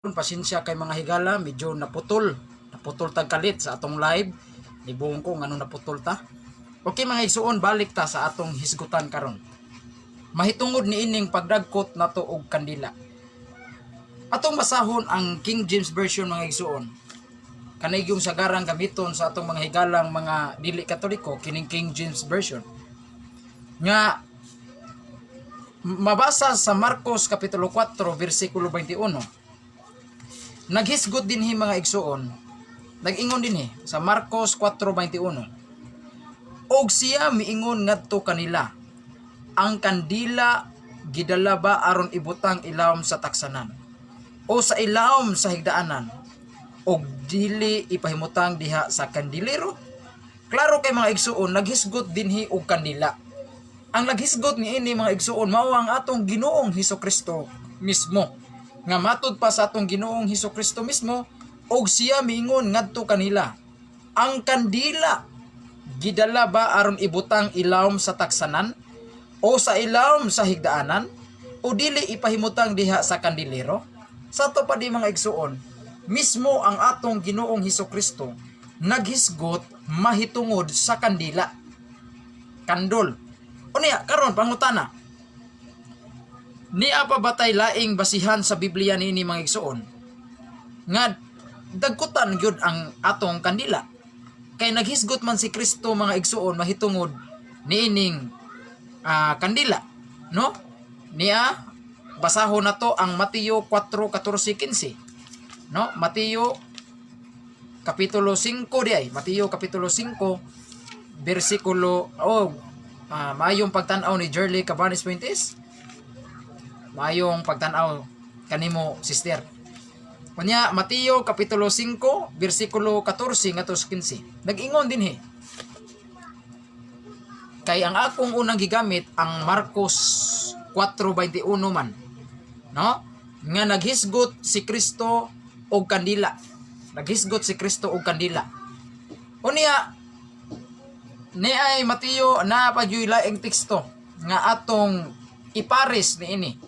Pasensya kay mga higala, medyo naputol tagkalit sa atong live. Nibuong ko ngano naputol ta. Okay mga igsuon, balik ta sa atong hisgutan karon. Mahitungod ni ining pagdagkot nato og kandila. Atong basahon ang King James Version mga igsuon. Kanay yung sagarang gamiton sa atong mga higalang mga dili Katoliko, kining King James Version. Nga mabasa sa Marcos kapitulo 4 bersikulo 21. Naghisgot dinhi mga igsuon. Nag-ingon dinhi sa Marcos 4:21. Og siya miingon ngadto kanila, ang kandila gidala ba aron ibutang ilawom sa taksanan o sa ilawom sa higdaanan og dili ipahimutang diha sa kandilero? Klaro kay mga igsuon, naghisgot dinhi og kandila. Ang naghisgot niini mga igsuon mao ang atong Ginoong Hesukristo mismo. Nga matud pa sa atong Ginoong Hesukristo mismo, og siya miingon ngadto kanila, ang kandila gidala ba aron ibutang ilawom sa taksanan o sa ilawom sa higdaanan o dili ipahimutang diha sa kandilero? Sa to pa di mga igsuon, mismo ang atong Ginoong Hesukristo naghisgot mahitungod sa kandila. Kandol. Unya karon pangutana, niya pa batay laing basihan sa Biblia niini mga igsuon nga dagkutan gyud ang atong kandila? Kay naghisgot man si Kristo mga igsuon mahitungod niining kandila, no? Niya basahon nato ang Mateo 4:14-15, no? Mateo kapitulo 5 diay, Mateo kapitulo 5 bersikulo maayong pagtan-aw ni Jerly Cabanes Puentes. Maayong pagtan-aw kanimo sister. Kunya Mateo kapitulo 5 bersikulo 14 ngadto 15. Nag-ingon dinhi. Kay ang akong unang gigamit ang Marcos 4:21 man, no? Nga naghisgot si Kristo og kandila. Naghisgot si Kristo og kandila. Unya ni ay Mateo na pagyuy laing teksto nga atong ipares niini.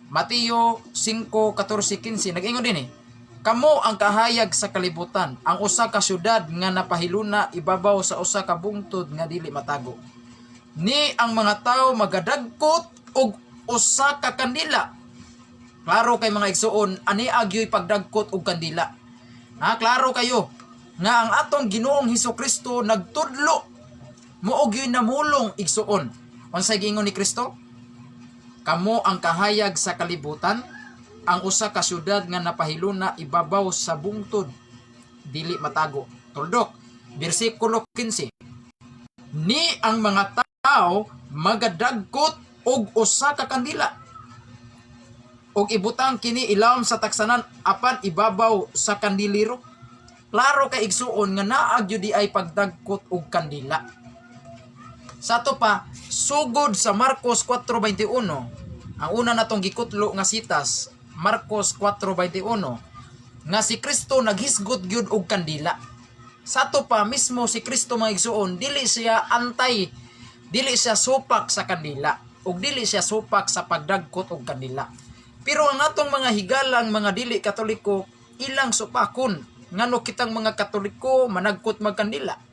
Mateo 5:14-15 nag-ingon dinhi. Kamo ang kahayag sa kalibutan, ang usa ka syudad nga napahiluna ibabaw sa usa ka bungtod nga dili matago. Ni ang mga tawo magadagkot og usa ka kandila. Klaro kay mga igsuon, ani agyoy pagdagkot og kandila. Klaro kayo nga ang atong Ginoong Hesukristo nagtudlo moog yoy namulong igsuon. Unsay giingon ni Kristo? Kamo ang kahayag sa kalibutan, ang usa ka syudad nga napahiluna ibabaw sa bungtod dili matago. Tuldok bersikulo 15. Ni ang mga tao magadagkot og usa ka kandila og ibutang kini ilawom sa taksanan apan ibabaw sa kandilero. Klaro kay igsuon nga naa gyud di ay pagdagkot og kandila. Sa to pa sugod sa Marcos 4:21, ang una natong gikutlo nga sitas Marcos 4:21 nga si Kristo naghisgot gyud og kandila. Sa to pa mismo si Kristo mga igsuon dili siya supak sa kandila ug dili siya supak sa pagdagkot og kandila. Pero ang atong mga higalang mga dili Katoliko ilang supakon ngano kitang mga Katoliko managkot magkandila.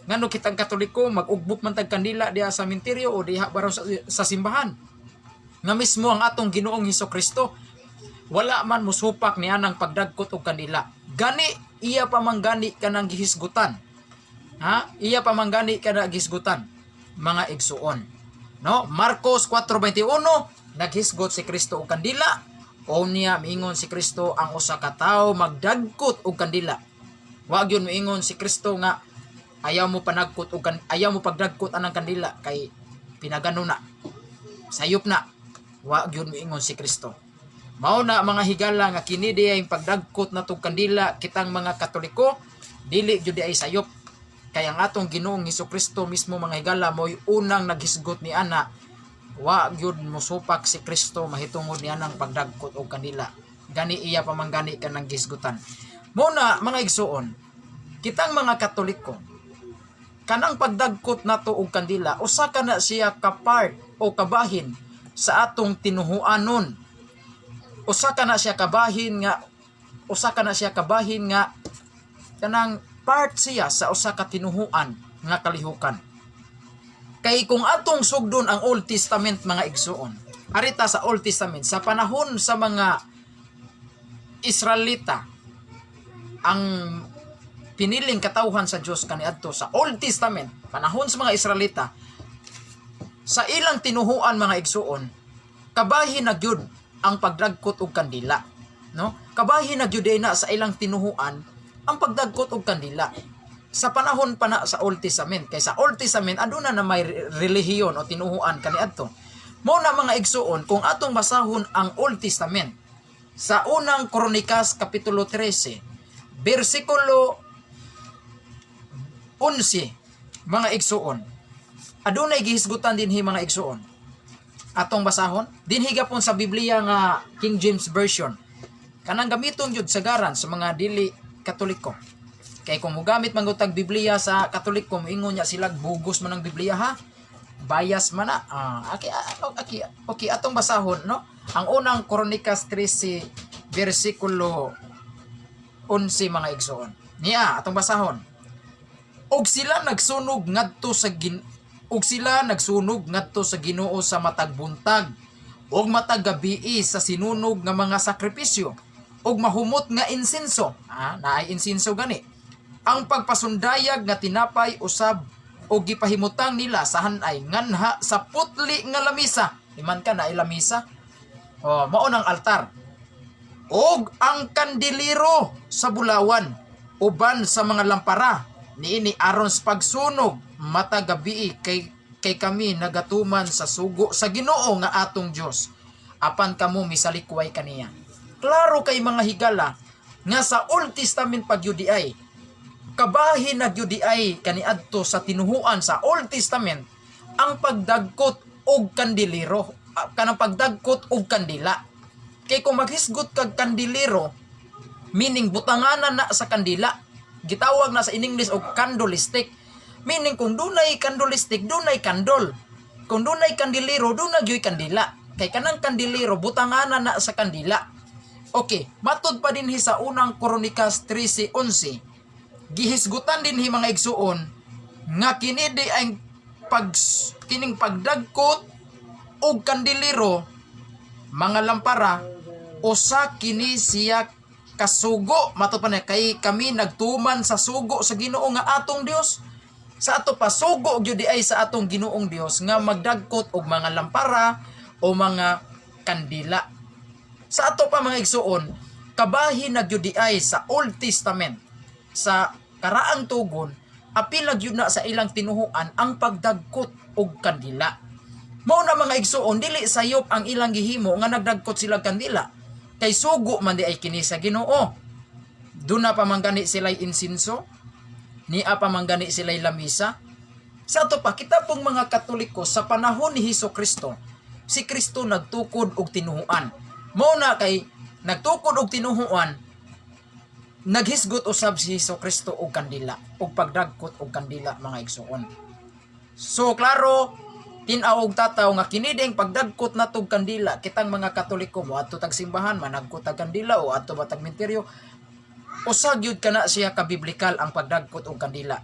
Ngano kitang Katoliko mag-ugbok man tag kandila diha sa sementeryo o diha baraw sa simbahan. Nga mismo ang atong Ginoong Hesukristo wala man musupak niya ng pagdagkot og kandila. Gani iya pa manggani kanang gihisgutan. Iya pa manggani kanang gihisgutan mga igsuon. No? Marcos 4:21 naghisgot si Kristo og kandila. O niya miingon si Kristo ang usa ka tawo magdagkot og kandila. Wa gyud miingon si Kristo nga ayaw mo pagdagkot anang kandila kay pinagano na. Sayop na. Wa gyud miingon si Kristo. Mao na mga higala nga kini di ay pagdagkot natong kandila kitang mga Katoliko dili gyud ay sayop. Kay ang atong Ginoong Hesukristo mismo mga higala mo'y unang naghisgot ni ana. Wa gyud mosupak si Kristo mahitungod niya ng pagdagkot og kandila. Gani iya pamanggani kanang gisgutan. Muna mga igsuon, kitang mga Katoliko kanang pagdagkot nato og kandila usa ka na siya ka part o kabahin sa atong tinuhuanon. Usa ka na siya kabahin nga usa ka na siya kabahin nga kanang part siya sa usa ka tinuhuan nga kalihukan. Kay kung atong sugdon ang Old Testament mga igsuon, arita sa Old Testament sa panahon sa mga Israelita, ang piniling katawhan sa Dios kaniadto sa Old Testament, panahon sa mga Israelita, sa ilang tinuhuan mga igsuon, kabahin na gyud ang pagdagkot og kandila, no? Kabahin na gyud na sa ilang tinuhuan ang pagdagkot og kandila. Sa panahon pa na sa Old Testament, kay sa Old Testament aduna na may relihiyon o tinuhuan kaniadto. Mao na mga igsuon, kung atong basahon ang Old Testament sa unang Kronikas kapitulo 13, bersikulo 11, mga igsuon, adunay gihisgutan dinhi mga igsuon. Atong basahon dinhi gapon sa Biblia nga King James Version. Kanang gamiton jud sagaran sa mga dili Katoliko. Kay kung mogamit man gutag Biblia sa Katoliko, moingon niya sila bugos man ang Biblia ha. Bias man na. Okay, atong basahon, no? Ang unang Kronikas 13 bersikulo 11 mga igsoon. Niya atong basahon. Og sila nagsunog ngadto sa Ginoo sa matag buntag og matag gabi sa sinunog nga mga sakripisyo og mahumot nga insenso. Naay insenso gani. Ang pagpasundayag nga tinapay usab o gipahimutang nila sa hanay nganha sa putli nga lamisa. Iman ka na lamisa. Mao nang altar. Og ang kandiliro sa bulawan uban sa mga lampara niini aron sa pagsunog matag gabi kay kami nagatuman sa sugo sa Ginoo nga atong Dios. Apan kamo misalikway kaniya. Klaro kay mga higala nga sa Old Testament pagyudiay kabahin na gyudiay kaniadto sa tinuhuan sa Old Testament ang pagdagkot og kandiliro, kanang pagdagkot og kandila. Kay kung maghisgot kag kandiliro, meaning butanganan na sa kandila, gitawag na sa in English og candlestick. Meaning kung dunay candlestick, dunay kandol. Kung dunay kandiliro, dunay gyoy kandila. Kay kanang kandiliro butanganan na sa kandila. Okay, matud pa dinhi sa unang Kronikas 13:11. Gihisgutan dinhi mga igsuon nga kini di ang kining pagdagkot og kandiliro mga lampara usa kini siya kasugo matud pa niya kay kami nagtuman sa sugo sa Ginoo nga atong Dios. Sa ato pa sugo gyud di ay sa atong Ginoong Dios nga magdagkot og mga lampara o mga kandila. Sa ato pa mga igsuon, kabahin na gyud di ay sa Old Testament sa karaang tugon, apila gyud na sa ilang tinuhuan ang pagdagkot og kandila. Mao na mga igsuon, dili sayop ang ilang gihimo nga nagdagkot sila kandila. Kay sugo man di ay kini sa Ginoo. Duna pa man gani sila'y insinso, niya pa man gani sila'y lamisa. Sa ato pa, kita pong mga Katoliko sa panahon ni Hesukristo, si Kristo nagtukod og tinuhuan. Mao na kay nagtukod og tinuhuan, naghisgot usab si Hesukristo og kandila, og pagdagkot og kandila mga igsuon. So klaro, tin-aw og tataw nga kini ding pagdagkot natog kandila, kitang mga Katoliko mo adto tag simbahan managkot tag kandila o adto batag menteryo, usag gyud kana siya kabiblikal ang pagdagkot og kandila.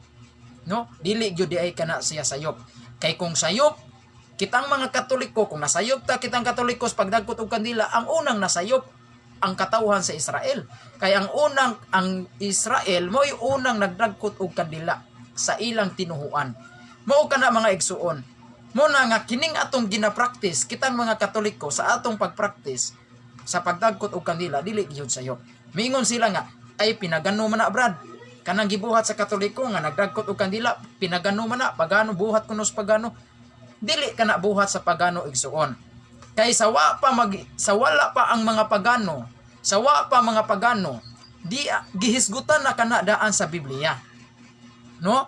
No? Dili gyud di ay kana siya sayop. Kay kung sayop kitang mga Katoliko, kung nasayop ta kitang Katoliko sa pagdagkot og kandila, ang unang nasayop ang katawhan sa Israel. Kay ang Israel mo'y unang nagdagkot og kandila sa ilang tinuhuan. Mao kana mga igsuon. Mo na nga kining atong gina-practice kitang mga Katoliko sa atong pagpractice sa pagdagkot og kandila dili gyud sayop. Mingon sila nga ay pinagano man na brad. Kanang gibuhat sa Katoliko nga nagdagkot og kandila, pinagano man na, pagano buhat kuno sa pagano. Dili kana buhat sa pagano igsuon. Kay sawa pa ang mga pagano, di gihisgutan na kana daan sa Biblia. No?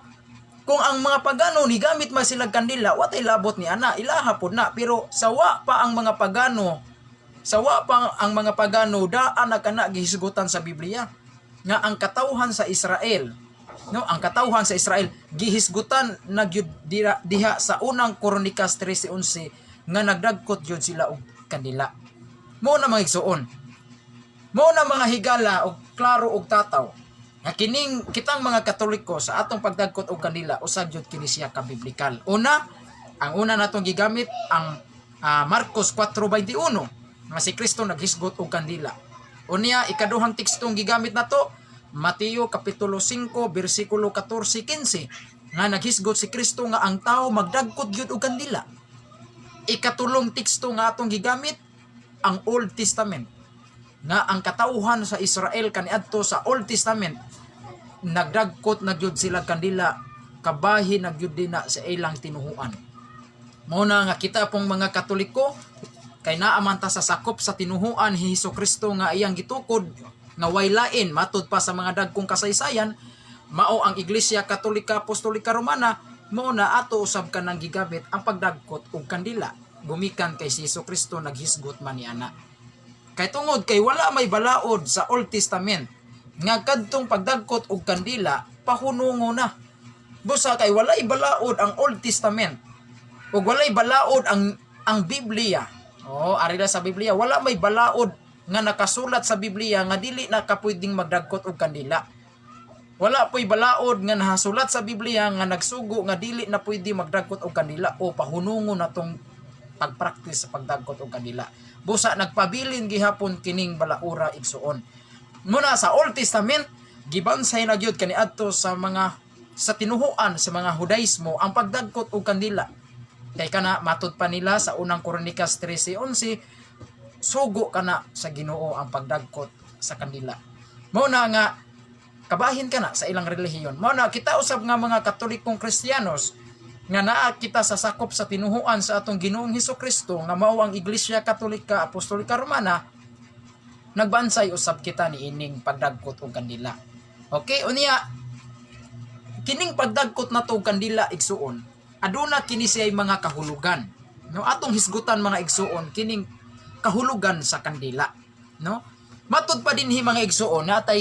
Kung ang mga pagano ni gamit man sila kandila, watay labot ni ana, ilaha pod na. Pero sawa pa ang mga pagano daan na kana gihisgutan sa Biblia nga ang katawhan sa Israel, no, ang katawhan sa Israel gihisgutan na gyud diha sa unang Kronikas 13:11 nga nagdagkot gyud sila og kandila. Mao na mga igsuon. Mao na mga higala og klaro og tataw nga kining kitang mga Katoliko sa atong pagdagkot og kandila usab jud kini siya ka biblikal. Una, ang una natong gigamit ang Marcos 4:21 nga si Kristo naghisgot og kandila. Unya ikaduhang tekstong gigamit nato Mateo kapitulo 5 bersikulo 14-15 nga naghisgot si Kristo nga ang tao magdagkot gyud og kandila. Ikatulong teksto nga atong gigamit ang Old Testament nga ang katauhan sa Israel kaniadto sa Old Testament nagdagkot na gyud sila kandila kabahin na gyud dina sa ilang tinuhuan. Mao na nga kita pong mga Katoliko kay naamanta sa sakop sa tinuhuan ni Hesukristo nga iyang gitukod nga way lain matud pa sa mga dagkong kasaysayan mao ang Iglesia Katolika Apostolika Romana mao na ato usab kanang gigamit ang pagdagkot og kandila gumikan kay si Hesukristo naghisgot man niana. Kay tungod kay wala may balaod sa Old Testament nga kadtong pagdagkot og kandila pahunungo na. Busa kay walay balaod ang Old Testament ug walay balaod ang Biblia. Ari na sa Biblia wala may balaod nga nakasulat sa Biblia nga dili na kapwedeng magdagkot og kandila. Wala po'y balaod nga nahasulat sa Biblia nga nagsugo nga dili na pwede magdagkot og kandila o pahunungo na tong pagpraktis sa pagdagkot og kandila. Busa nagpabilin gihapon kining balaura igsuon. Muna sa Old Testament gibansay na gyud kaniadto sa tinuhuan sa mga Hudaismo ang pagdagkot og kandila. Kay kana matud pa nila sa unang Kronikas 13:11 sugo kana sa Ginoo ang pagdagkot sa kandila. Mao na nga kabahin kana sa ilang relihiyon. Mao na kita usab nga mga Katolikong Kristiyanos nga naa kita sa sakop sa tinuhuan sa atong Ginoong Hesukristo nga mao ang Iglesia Katolika Apostolika Romana nagbansay usab kita ni ining pagdagkot og kandila. Okay, unya kining pagdagkot nato og kandila igsuon aduna kini siya mga kahulugan. No, atong hisgutan mga igsuon kining kahulugan sa kandila. No? Matud pa dinhi mga igsuon natay